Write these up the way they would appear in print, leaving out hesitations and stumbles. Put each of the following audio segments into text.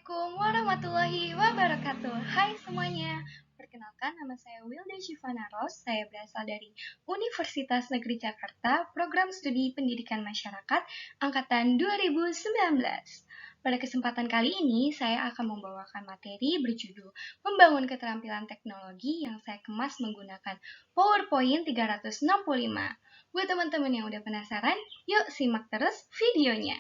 Assalamualaikum warahmatullahi wabarakatuh. Hai semuanya, perkenalkan nama saya Wilda Shivana Ros. Saya berasal dari Universitas Negeri Jakarta, Program Studi Pendidikan Masyarakat, Angkatan 2019. Pada kesempatan kali ini, saya akan membawakan materi berjudul Membangun Keterampilan Teknologi yang saya kemas menggunakan PowerPoint 365. Buat teman-teman yang udah penasaran, yuk simak terus videonya.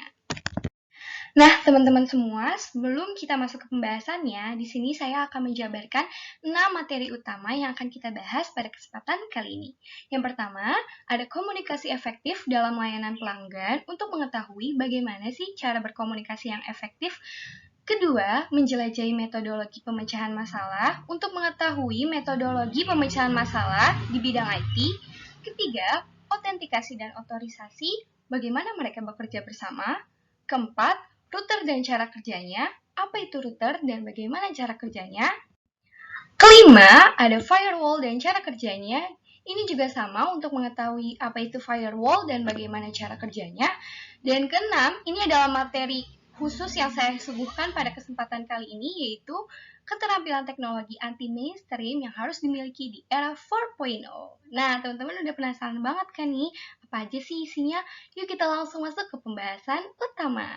Nah, teman-teman semua, sebelum kita masuk ke pembahasannya, di sini saya akan menjabarkan 6 materi utama yang akan kita bahas pada kesempatan kali ini. Yang pertama, ada komunikasi efektif dalam layanan pelanggan untuk mengetahui bagaimana sih cara berkomunikasi yang efektif. Kedua, menjelajahi metodologi pemecahan masalah untuk mengetahui metodologi pemecahan masalah di bidang IT. Ketiga, autentikasi dan otorisasi, bagaimana mereka bekerja bersama. Keempat, router dan cara kerjanya, apa itu router dan bagaimana cara kerjanya. Kelima, ada firewall dan cara kerjanya. Ini juga sama untuk mengetahui apa itu firewall dan bagaimana cara kerjanya. Dan keenam, ini adalah materi khusus yang saya suguhkan pada kesempatan kali ini, yaitu keterampilan teknologi anti mainstream yang harus dimiliki di era 4.0. Nah, teman-teman udah penasaran banget kan nih, apa aja sih isinya? Yuk kita langsung masuk ke pembahasan utama.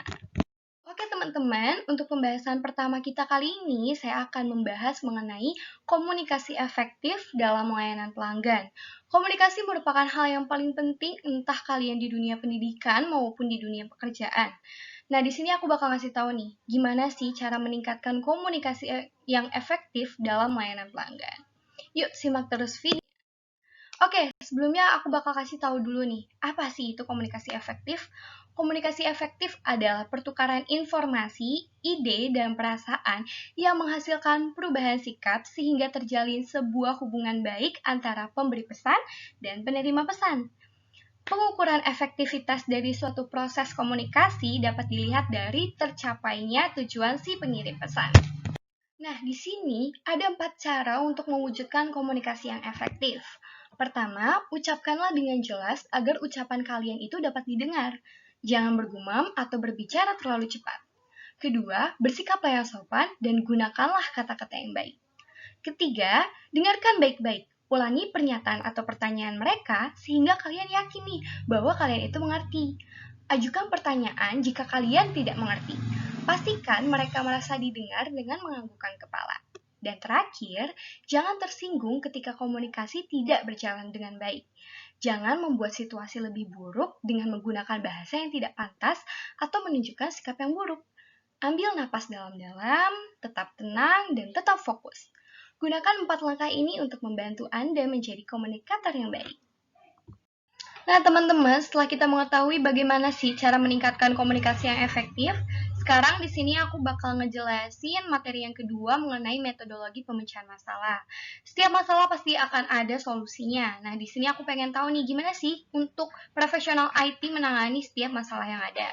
Oke teman-teman, untuk pembahasan pertama kita kali ini, saya akan membahas mengenai komunikasi efektif dalam layanan pelanggan. Komunikasi merupakan hal yang paling penting entah kalian di dunia pendidikan maupun di dunia pekerjaan. Nah, di sini aku bakal ngasih tahu nih, gimana sih cara meningkatkan komunikasi yang efektif dalam layanan pelanggan. Yuk, simak terus video. Oke, sebelumnya aku bakal kasih tahu dulu nih, apa sih itu komunikasi efektif? Komunikasi efektif adalah pertukaran informasi, ide, dan perasaan yang menghasilkan perubahan sikap sehingga terjalin sebuah hubungan baik antara pemberi pesan dan penerima pesan. Pengukuran efektivitas dari suatu proses komunikasi dapat dilihat dari tercapainya tujuan si pengirim pesan. Nah, di sini ada 4 cara untuk mewujudkan komunikasi yang efektif. Pertama, ucapkanlah dengan jelas agar ucapan kalian itu dapat didengar. Jangan bergumam atau berbicara terlalu cepat. Kedua, bersikaplah yang sopan dan gunakanlah kata-kata yang baik. Ketiga, dengarkan baik-baik. Ulangi pernyataan atau pertanyaan mereka sehingga kalian yakin nih bahwa kalian itu mengerti. Ajukan pertanyaan jika kalian tidak mengerti. Pastikan mereka merasa didengar dengan menganggukkan kepala. Dan terakhir, jangan tersinggung ketika komunikasi tidak berjalan dengan baik. Jangan membuat situasi lebih buruk dengan menggunakan bahasa yang tidak pantas atau menunjukkan sikap yang buruk. Ambil napas dalam-dalam, tetap tenang, dan tetap fokus. Gunakan 4 langkah ini untuk membantu Anda menjadi komunikator yang baik. Nah, teman-teman, setelah kita mengetahui bagaimana sih cara meningkatkan komunikasi yang efektif, sekarang di sini aku bakal ngejelasin materi yang kedua mengenai metodologi pemecahan masalah. Setiap masalah pasti akan ada solusinya. Nah, di sini aku pengen tahu nih gimana sih untuk profesional IT menangani setiap masalah yang ada.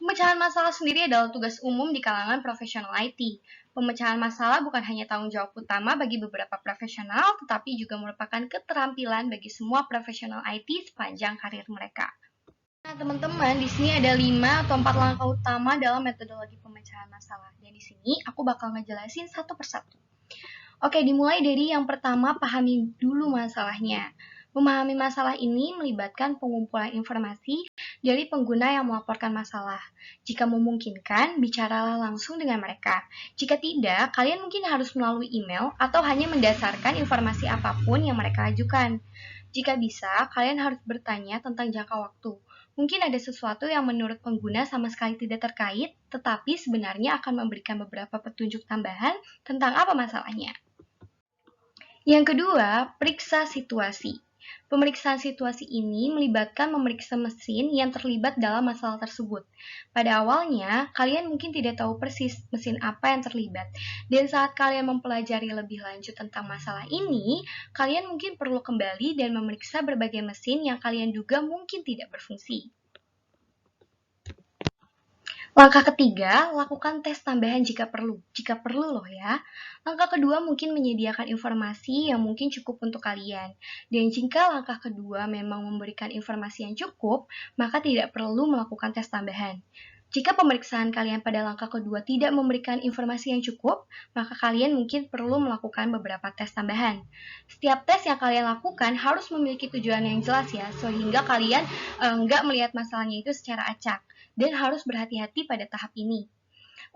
Pemecahan masalah sendiri adalah tugas umum di kalangan profesional IT. Pemecahan masalah bukan hanya tanggung jawab utama bagi beberapa profesional, tetapi juga merupakan keterampilan bagi semua profesional IT sepanjang karir mereka. Nah, teman-teman, di sini ada 5 atau 4 langkah utama dalam metodologi pemecahan masalah. Dan di sini aku bakal ngejelasin satu persatu. Oke, dimulai dari yang pertama, pahami dulu masalahnya. Memahami masalah ini melibatkan pengumpulan informasi dari pengguna yang melaporkan masalah. Jika memungkinkan, bicaralah langsung dengan mereka. Jika tidak, kalian mungkin harus melalui email atau hanya mendasarkan informasi apapun yang mereka ajukan. Jika bisa, kalian harus bertanya tentang jangka waktu. Mungkin ada sesuatu yang menurut pengguna sama sekali tidak terkait, tetapi sebenarnya akan memberikan beberapa petunjuk tambahan tentang apa masalahnya. Yang kedua, periksa situasi. Pemeriksaan situasi ini melibatkan memeriksa mesin yang terlibat dalam masalah tersebut. Pada awalnya, kalian mungkin tidak tahu persis mesin apa yang terlibat. Dan saat kalian mempelajari lebih lanjut tentang masalah ini, kalian mungkin perlu kembali dan memeriksa berbagai mesin yang kalian duga mungkin tidak berfungsi. Langkah ketiga, lakukan tes tambahan jika perlu. Jika perlu loh ya. Langkah kedua mungkin menyediakan informasi yang mungkin cukup untuk kalian. Dan jika langkah kedua memang memberikan informasi yang cukup, maka tidak perlu melakukan tes tambahan. Jika pemeriksaan kalian pada langkah kedua tidak memberikan informasi yang cukup, maka kalian mungkin perlu melakukan beberapa tes tambahan. Setiap tes yang kalian lakukan harus memiliki tujuan yang jelas ya, sehingga kalian nggak melihat masalahnya itu secara acak, dan harus berhati-hati pada tahap ini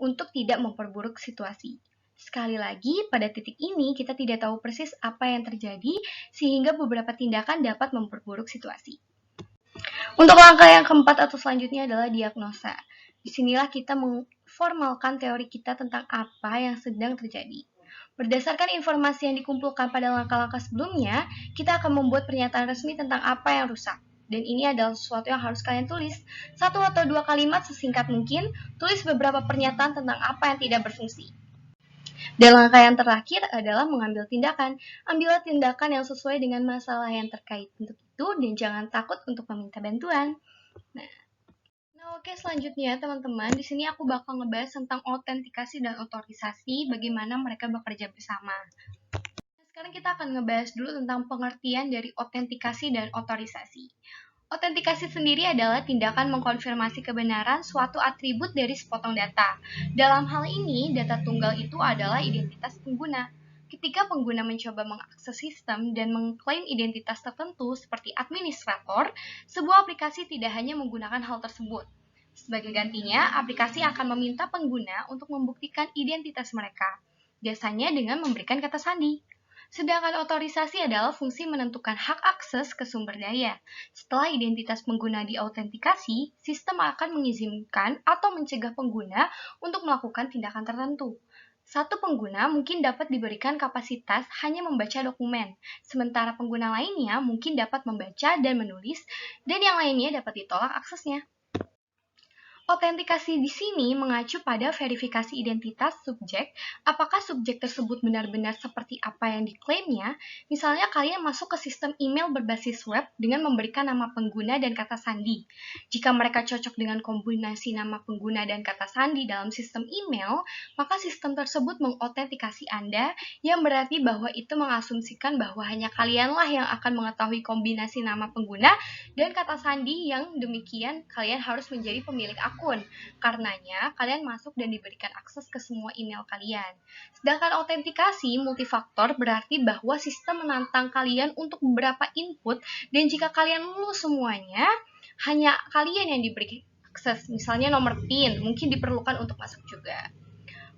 untuk tidak memperburuk situasi. Sekali lagi, pada titik ini kita tidak tahu persis apa yang terjadi, sehingga beberapa tindakan dapat memperburuk situasi. Untuk langkah yang keempat atau selanjutnya adalah diagnosa. Disinilah kita memformalkan teori kita tentang apa yang sedang terjadi. Berdasarkan informasi yang dikumpulkan pada langkah-langkah sebelumnya, kita akan membuat pernyataan resmi tentang apa yang rusak. Dan ini adalah sesuatu yang harus kalian tulis. 1 atau 2 kalimat sesingkat mungkin, tulis beberapa pernyataan tentang apa yang tidak berfungsi. Dan langkah yang terakhir adalah mengambil tindakan. Ambillah tindakan yang sesuai dengan masalah yang terkait untuk itu, dan jangan takut untuk meminta bantuan. Oke, selanjutnya teman-teman, di sini aku bakal ngebahas tentang autentikasi dan otorisasi, bagaimana mereka bekerja bersama. Sekarang kita akan ngebahas dulu tentang pengertian dari autentikasi dan otorisasi. Autentikasi sendiri adalah tindakan mengkonfirmasi kebenaran suatu atribut dari sepotong data. Dalam hal ini, data tunggal itu adalah identitas pengguna. Ketika pengguna mencoba mengakses sistem dan mengklaim identitas tertentu seperti administrator, sebuah aplikasi tidak hanya menggunakan hal tersebut. Sebagai gantinya, aplikasi akan meminta pengguna untuk membuktikan identitas mereka, biasanya dengan memberikan kata sandi. Sedangkan otorisasi adalah fungsi menentukan hak akses ke sumber daya. Setelah identitas pengguna diautentikasi, sistem akan mengizinkan atau mencegah pengguna untuk melakukan tindakan tertentu. Satu pengguna mungkin dapat diberikan kapasitas hanya membaca dokumen, sementara pengguna lainnya mungkin dapat membaca dan menulis, dan yang lainnya dapat ditolak aksesnya. Autentikasi di sini mengacu pada verifikasi identitas subjek, apakah subjek tersebut benar-benar seperti apa yang diklaimnya. Misalnya kalian masuk ke sistem email berbasis web dengan memberikan nama pengguna dan kata sandi. Jika mereka cocok dengan kombinasi nama pengguna dan kata sandi dalam sistem email, maka sistem tersebut mengautentikasi Anda, yang berarti bahwa itu mengasumsikan bahwa hanya kalianlah yang akan mengetahui kombinasi nama pengguna dan kata sandi, yang demikian kalian harus menjadi pemilik akun. Karenanya, kalian masuk dan diberikan akses ke semua email kalian. Sedangkan autentikasi multifaktor berarti bahwa sistem menantang kalian untuk beberapa input, dan jika kalian lulus semuanya, hanya kalian yang diberi akses. Misalnya nomor PIN, mungkin diperlukan untuk masuk juga.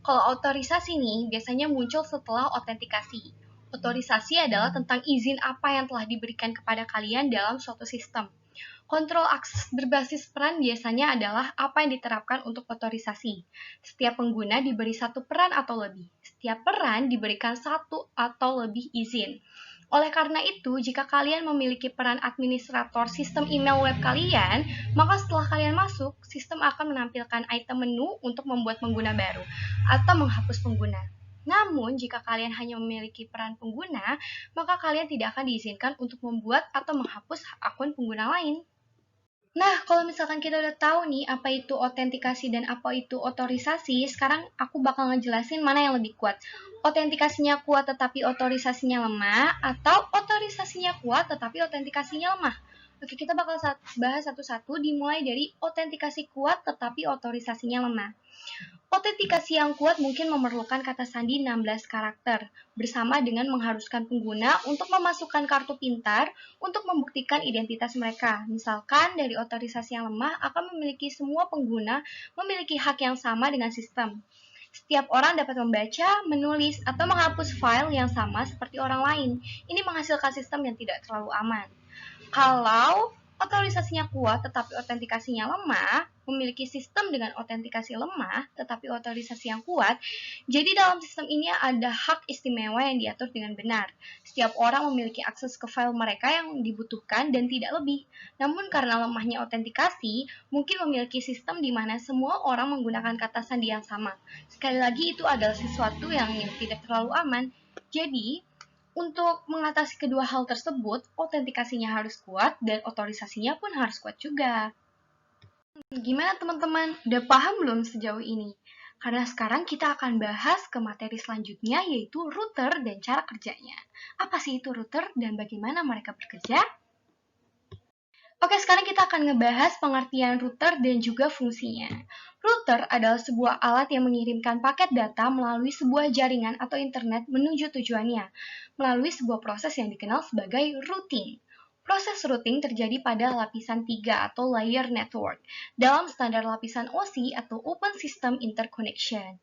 Kalau otorisasi nih, biasanya muncul setelah autentikasi. Otorisasi adalah tentang izin apa yang telah diberikan kepada kalian dalam suatu sistem. Kontrol akses berbasis peran biasanya adalah apa yang diterapkan untuk otorisasi. Setiap pengguna diberi satu peran atau lebih. Setiap peran diberikan satu atau lebih izin. Oleh karena itu, jika kalian memiliki peran administrator sistem email web kalian, maka setelah kalian masuk, sistem akan menampilkan item menu untuk membuat pengguna baru atau menghapus pengguna. Namun, jika kalian hanya memiliki peran pengguna, maka kalian tidak akan diizinkan untuk membuat atau menghapus akun pengguna lain. Nah, kalau misalkan kita udah tahu nih apa itu autentikasi dan apa itu otorisasi, sekarang aku bakal ngejelasin mana yang lebih kuat. Autentikasinya kuat tetapi otorisasinya lemah, atau otorisasinya kuat tetapi autentikasinya lemah. Oke, kita bakal bahas satu-satu, dimulai dari autentikasi kuat tetapi otorisasinya lemah. Autentikasi yang kuat mungkin memerlukan kata sandi 16 karakter, bersama dengan mengharuskan pengguna untuk memasukkan kartu pintar untuk membuktikan identitas mereka. Misalkan, dari otorisasi yang lemah akan memiliki semua pengguna memiliki hak yang sama dengan sistem. Setiap orang dapat membaca, menulis, atau menghapus file yang sama seperti orang lain. Ini menghasilkan sistem yang tidak terlalu aman. Kalau otorisasinya kuat tetapi autentikasinya lemah, memiliki sistem dengan autentikasi lemah tetapi otorisasi yang kuat, jadi dalam sistem ini ada hak istimewa yang diatur dengan benar. Setiap orang memiliki akses ke file mereka yang dibutuhkan dan tidak lebih. Namun karena lemahnya autentikasi, mungkin memiliki sistem di mana semua orang menggunakan kata sandi yang sama. Sekali lagi, itu adalah sesuatu yang tidak terlalu aman. Jadi, untuk mengatasi kedua hal tersebut, autentikasinya harus kuat dan otorisasinya pun harus kuat juga. Gimana teman-teman? Udah paham belum sejauh ini? Karena sekarang kita akan bahas ke materi selanjutnya, yaitu router dan cara kerjanya. Apa sih itu router dan bagaimana mereka bekerja? Oke, sekarang kita akan ngebahas pengertian router dan juga fungsinya. Router adalah sebuah alat yang mengirimkan paket data melalui sebuah jaringan atau internet menuju tujuannya, melalui sebuah proses yang dikenal sebagai routing. Proses routing terjadi pada lapisan 3 atau layer network, dalam standar lapisan OSI atau Open System Interconnection.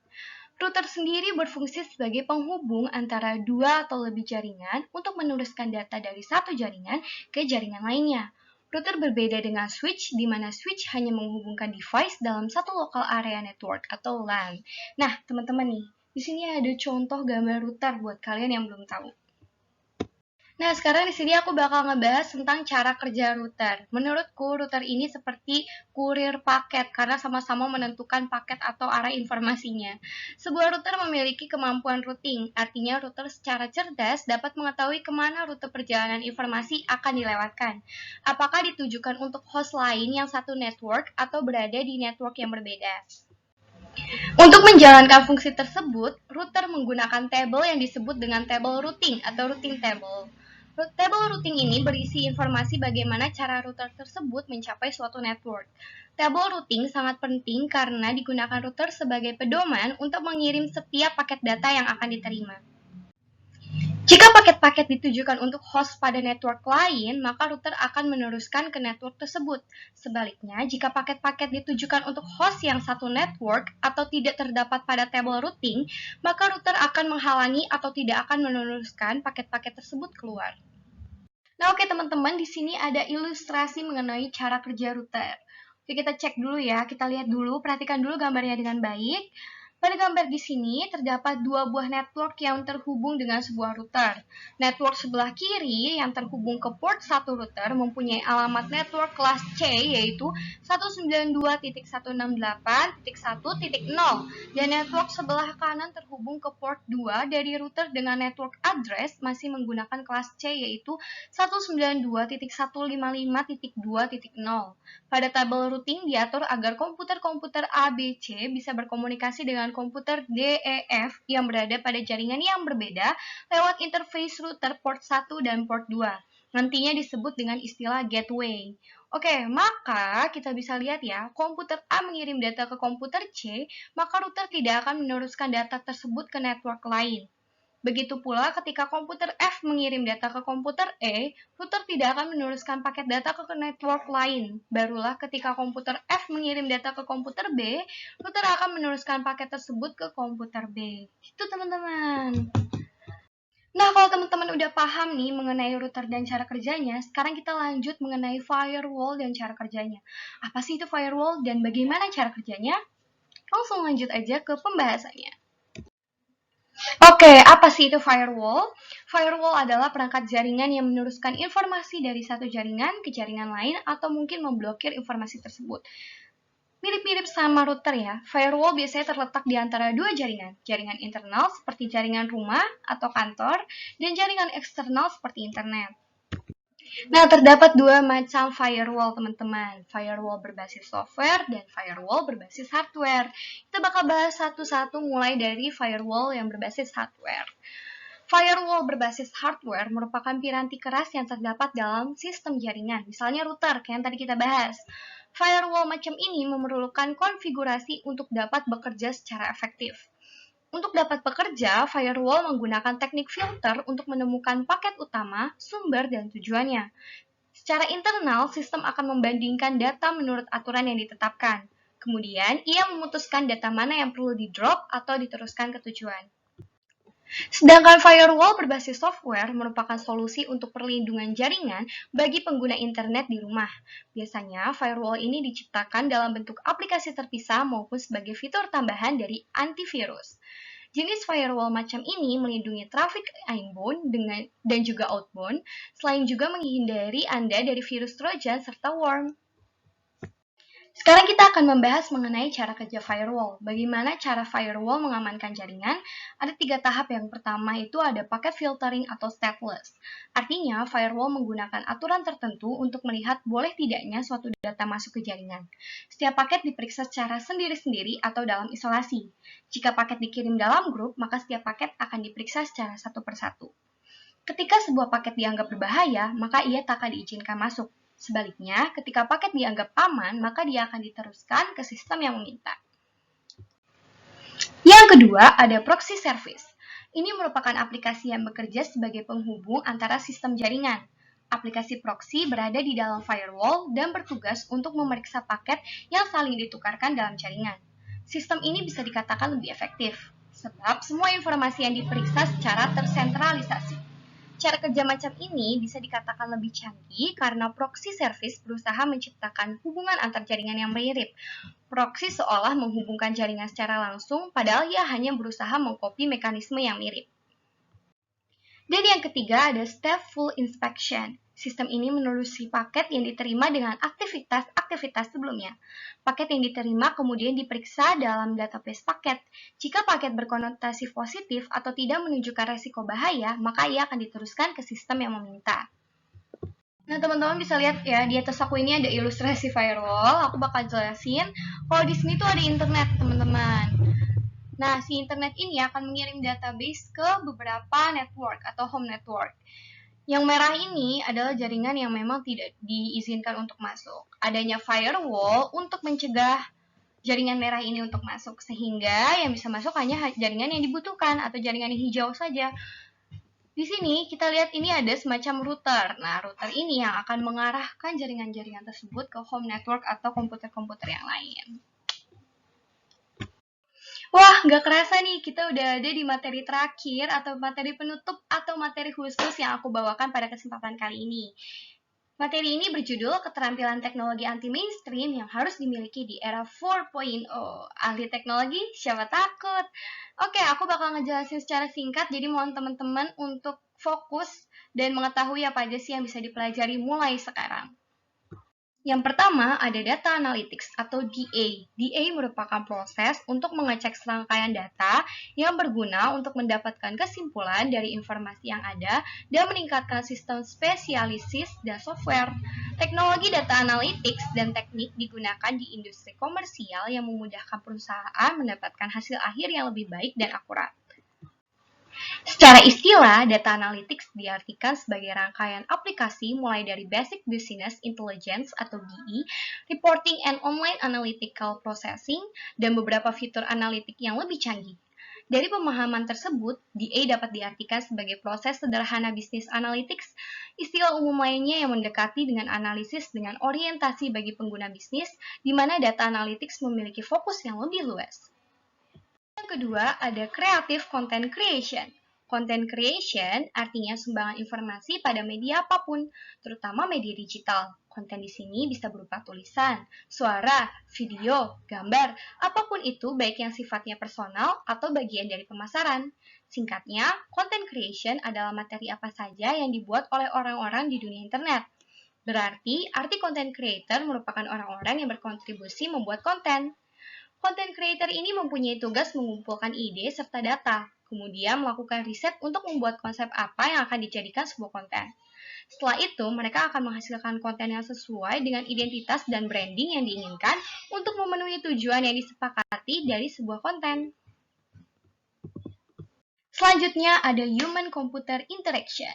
Router sendiri berfungsi sebagai penghubung antara dua atau lebih jaringan untuk meneruskan data dari satu jaringan ke jaringan lainnya. Router berbeda dengan switch, di mana switch hanya menghubungkan device dalam satu local area network atau LAN. Nah, teman-teman nih, di sini ada contoh gambar router buat kalian yang belum tahu. Nah, sekarang di sini aku bakal ngebahas tentang cara kerja router. Menurutku, router ini seperti kurir paket karena sama-sama menentukan paket atau arah informasinya. Sebuah router memiliki kemampuan routing, artinya router secara cerdas dapat mengetahui kemana rute perjalanan informasi akan dilewatkan. Apakah ditujukan untuk host lain yang satu network atau berada di network yang berbeda. Untuk menjalankan fungsi tersebut, router menggunakan tabel yang disebut dengan tabel routing atau routing table. Tabel routing ini berisi informasi bagaimana cara router tersebut mencapai suatu network. Tabel routing sangat penting karena digunakan router sebagai pedoman untuk mengirim setiap paket data yang akan diterima. Jika paket-paket ditujukan untuk host pada network lain, maka router akan meneruskan ke network tersebut. Sebaliknya, jika paket-paket ditujukan untuk host yang satu network atau tidak terdapat pada tabel routing, maka router akan menghalangi atau tidak akan meneruskan paket-paket tersebut keluar. Nah, oke teman-teman, di sini ada ilustrasi mengenai cara kerja router. Oke, kita cek dulu ya, kita lihat dulu, perhatikan dulu gambarnya dengan baik. Pada gambar di sini terdapat dua buah network yang terhubung dengan sebuah router. Network sebelah kiri yang terhubung ke port 1 router mempunyai alamat network kelas C yaitu 192.168.1.0 dan network sebelah kanan terhubung ke port 2 dari router dengan network address masih menggunakan kelas C yaitu 192.155.2.0. Pada tabel routing diatur agar komputer-komputer A, B, C bisa berkomunikasi dengan komputer D, E, F yang berada pada jaringan yang berbeda lewat interface router port 1 dan port 2. Nantinya disebut dengan istilah gateway. Oke, maka kita bisa lihat ya, komputer A mengirim data ke komputer C, maka router tidak akan meneruskan data tersebut ke network lain. Begitu pula ketika komputer F mengirim data ke komputer E, router tidak akan meneruskan paket data ke network lain. Barulah ketika komputer F mengirim data ke komputer B, router akan meneruskan paket tersebut ke komputer B. Itu teman-teman. Nah, kalau teman-teman udah paham nih mengenai router dan cara kerjanya, sekarang kita lanjut mengenai firewall dan cara kerjanya. Apa sih itu firewall dan bagaimana cara kerjanya? Langsung lanjut aja ke pembahasannya. Oke, apa sih itu firewall? Firewall adalah perangkat jaringan yang meneruskan informasi dari satu jaringan ke jaringan lain atau mungkin memblokir informasi tersebut. Mirip-mirip sama router ya, firewall biasanya terletak di antara dua jaringan. Jaringan internal seperti jaringan rumah atau kantor, dan jaringan eksternal seperti internet. Nah, terdapat dua macam firewall, teman-teman. Firewall berbasis software dan firewall berbasis hardware. Kita bakal bahas satu-satu mulai dari firewall yang berbasis hardware. Firewall berbasis hardware merupakan piranti keras yang terdapat dalam sistem jaringan, misalnya router, kayak yang tadi kita bahas. Firewall macam ini memerlukan konfigurasi untuk dapat bekerja secara efektif. Untuk dapat bekerja, firewall menggunakan teknik filter untuk menemukan paket utama, sumber, dan tujuannya. Secara internal, sistem akan membandingkan data menurut aturan yang ditetapkan. Kemudian, ia memutuskan data mana yang perlu di-drop atau diteruskan ke tujuan. Sedangkan firewall berbasis software merupakan solusi untuk perlindungan jaringan bagi pengguna internet di rumah. Biasanya, firewall ini diciptakan dalam bentuk aplikasi terpisah maupun sebagai fitur tambahan dari antivirus. Jenis firewall macam ini melindungi trafik inbound dan juga outbound, selain juga menghindari Anda dari virus Trojan serta worm. Sekarang kita akan membahas mengenai cara kerja firewall. Bagaimana cara firewall mengamankan jaringan? Ada 3 tahap. Yang pertama itu ada packet filtering atau stateless. Artinya, firewall menggunakan aturan tertentu untuk melihat boleh tidaknya suatu data masuk ke jaringan. Setiap paket diperiksa secara sendiri-sendiri atau dalam isolasi. Jika paket dikirim dalam grup, maka setiap paket akan diperiksa secara satu persatu. Ketika sebuah paket dianggap berbahaya, maka ia tak akan diizinkan masuk. Sebaliknya, ketika paket dianggap aman, maka dia akan diteruskan ke sistem yang meminta. Yang kedua, ada proxy service. Ini merupakan aplikasi yang bekerja sebagai penghubung antara sistem jaringan. Aplikasi proxy berada di dalam firewall dan bertugas untuk memeriksa paket yang saling ditukarkan dalam jaringan. Sistem ini bisa dikatakan lebih efektif, sebab semua informasi yang diperiksa secara tersentralisasi. Cara kerja macam ini bisa dikatakan lebih canggih karena proxy service berusaha menciptakan hubungan antar jaringan yang mirip. Proxy seolah menghubungkan jaringan secara langsung, padahal ia hanya berusaha mengcopy mekanisme yang mirip. Dan yang ketiga ada stateful inspection. Sistem ini menelusuri paket yang diterima dengan aktivitas-aktivitas sebelumnya. Paket yang diterima kemudian diperiksa dalam database paket. Jika paket berkonotasi positif atau tidak menunjukkan resiko bahaya, maka ia akan diteruskan ke sistem yang meminta. Nah, teman-teman bisa lihat ya, di atas aku ini ada ilustrasi firewall. Aku bakal jelasin kalau di sini tuh ada internet, teman-teman. Nah, si internet ini akan mengirim database ke beberapa network atau home network. Yang merah ini adalah jaringan yang memang tidak diizinkan untuk masuk. Adanya firewall untuk mencegah jaringan merah ini untuk masuk, sehingga yang bisa masuk hanya jaringan yang dibutuhkan atau jaringan yang hijau saja. Di sini kita lihat ini ada semacam router. Nah, router ini yang akan mengarahkan jaringan-jaringan tersebut ke home network atau komputer-komputer yang lain. Wah, nggak kerasa nih, kita udah ada di materi terakhir atau materi penutup atau materi khusus yang aku bawakan pada kesempatan kali ini. Materi ini berjudul Keterampilan Teknologi Anti-Mainstream yang harus dimiliki di era 4.0. Ahli teknologi, siapa takut? Oke, aku bakal ngejelasin secara singkat, jadi mohon teman-teman untuk fokus dan mengetahui apa aja sih yang bisa dipelajari mulai sekarang. Yang pertama ada data analytics atau DA. DA merupakan proses untuk mengecek serangkaian data yang berguna untuk mendapatkan kesimpulan dari informasi yang ada dan meningkatkan sistem spesialisis dan software. Teknologi data analytics dan teknik digunakan di industri komersial yang memudahkan perusahaan mendapatkan hasil akhir yang lebih baik dan akurat. Secara istilah, data analytics diartikan sebagai rangkaian aplikasi mulai dari Basic Business Intelligence atau BI, Reporting and Online Analytical Processing, dan beberapa fitur analitik yang lebih canggih. Dari pemahaman tersebut, DA dapat diartikan sebagai proses sederhana bisnis analytics, istilah umum lainnya yang mendekati dengan analisis dengan orientasi bagi pengguna bisnis, di mana data analytics memiliki fokus yang lebih luas. Yang kedua, ada creative content creation. Content creation artinya sumbangan informasi pada media apapun, terutama media digital. Konten di sini bisa berupa tulisan, suara, video, gambar, apapun itu baik yang sifatnya personal atau bagian dari pemasaran. Singkatnya, content creation adalah materi apa saja yang dibuat oleh orang-orang di dunia internet. Berarti, arti content creator merupakan orang-orang yang berkontribusi membuat konten. Content creator ini mempunyai tugas mengumpulkan ide serta data, kemudian melakukan riset untuk membuat konsep apa yang akan dijadikan sebuah konten. Setelah itu, mereka akan menghasilkan konten yang sesuai dengan identitas dan branding yang diinginkan untuk memenuhi tujuan yang disepakati dari sebuah konten. Selanjutnya ada Human-Computer Interaction.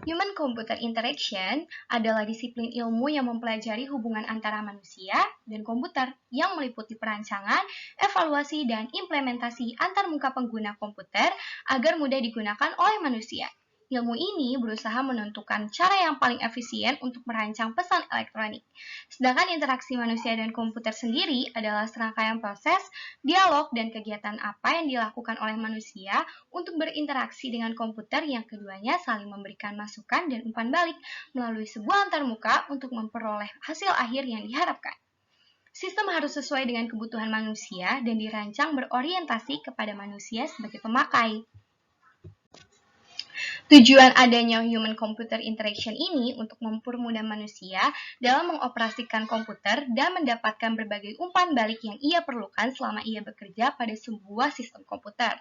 Human-computer interaction adalah disiplin ilmu yang mempelajari hubungan antara manusia dan komputer yang meliputi perancangan, evaluasi, dan implementasi antarmuka pengguna komputer agar mudah digunakan oleh manusia. Ilmu ini berusaha menentukan cara yang paling efisien untuk merancang pesan elektronik. Sedangkan interaksi manusia dan komputer sendiri adalah serangkaian proses, dialog, dan kegiatan apa yang dilakukan oleh manusia untuk berinteraksi dengan komputer yang keduanya saling memberikan masukan dan umpan balik melalui sebuah antarmuka untuk memperoleh hasil akhir yang diharapkan. Sistem harus sesuai dengan kebutuhan manusia dan dirancang berorientasi kepada manusia sebagai pemakai. Tujuan adanya human-computer interaction ini untuk mempermudah manusia dalam mengoperasikan komputer dan mendapatkan berbagai umpan balik yang ia perlukan selama ia bekerja pada sebuah sistem komputer.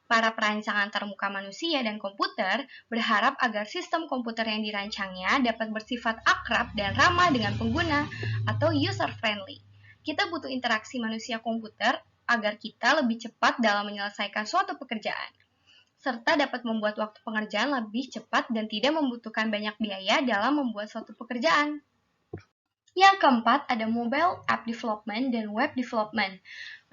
Para perancang antarmuka manusia dan komputer berharap agar sistem komputer yang dirancangnya dapat bersifat akrab dan ramah dengan pengguna atau user-friendly. Kita butuh interaksi manusia-komputer agar kita lebih cepat dalam menyelesaikan suatu pekerjaan, serta dapat membuat waktu pengerjaan lebih cepat dan tidak membutuhkan banyak biaya dalam membuat suatu pekerjaan. Yang keempat, ada mobile app development dan web development.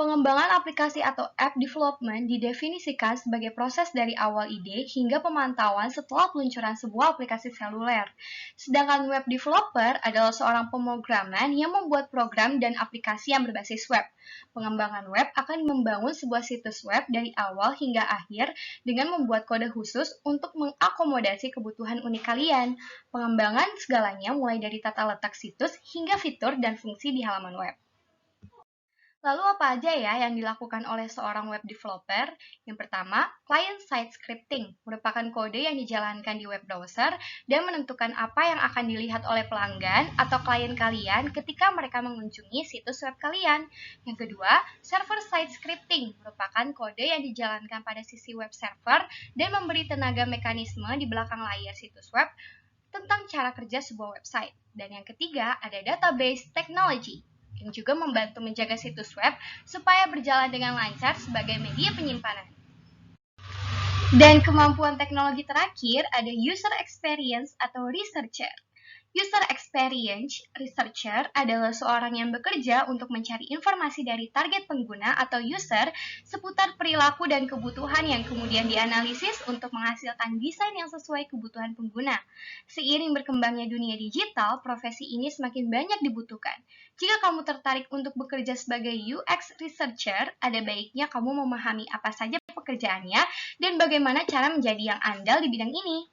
Pengembangan aplikasi atau app development didefinisikan sebagai proses dari awal ide hingga pemantauan setelah peluncuran sebuah aplikasi seluler. Sedangkan web developer adalah seorang pemrograman yang membuat program dan aplikasi yang berbasis web. Pengembangan web akan membangun sebuah situs web dari awal hingga akhir dengan membuat kode khusus untuk mengakomodasi kebutuhan unik kalian. Pengembangan segalanya mulai dari tata letak situs hingga fitur dan fungsi di halaman web. Lalu apa aja ya yang dilakukan oleh seorang web developer? Yang pertama, client-side scripting merupakan kode yang dijalankan di web browser dan menentukan apa yang akan dilihat oleh pelanggan atau klien kalian ketika mereka mengunjungi situs web kalian. Yang kedua, server-side scripting merupakan kode yang dijalankan pada sisi web server dan memberi tenaga mekanisme di belakang layar situs web tentang cara kerja sebuah website. Dan yang ketiga, ada database technology yang juga membantu menjaga situs web supaya berjalan dengan lancar sebagai media penyimpanan. Dan kemampuan teknologi terakhir ada user experience atau researcher. User experience researcher adalah seorang yang bekerja untuk mencari informasi dari target pengguna atau user seputar perilaku dan kebutuhan yang kemudian dianalisis untuk menghasilkan desain yang sesuai kebutuhan pengguna. Seiring berkembangnya dunia digital, profesi ini semakin banyak dibutuhkan. Jika kamu tertarik untuk bekerja sebagai UX researcher, ada baiknya kamu memahami apa saja pekerjaannya dan bagaimana cara menjadi yang andal di bidang ini.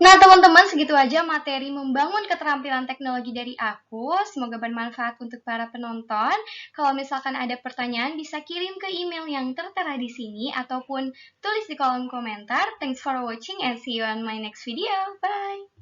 Nah, teman-teman, segitu aja materi membangun keterampilan teknologi dari aku. Semoga bermanfaat untuk para penonton. Kalau misalkan ada pertanyaan, bisa kirim ke email yang tertera di sini ataupun tulis di kolom komentar. Thanks for watching and see you on my next video. Bye!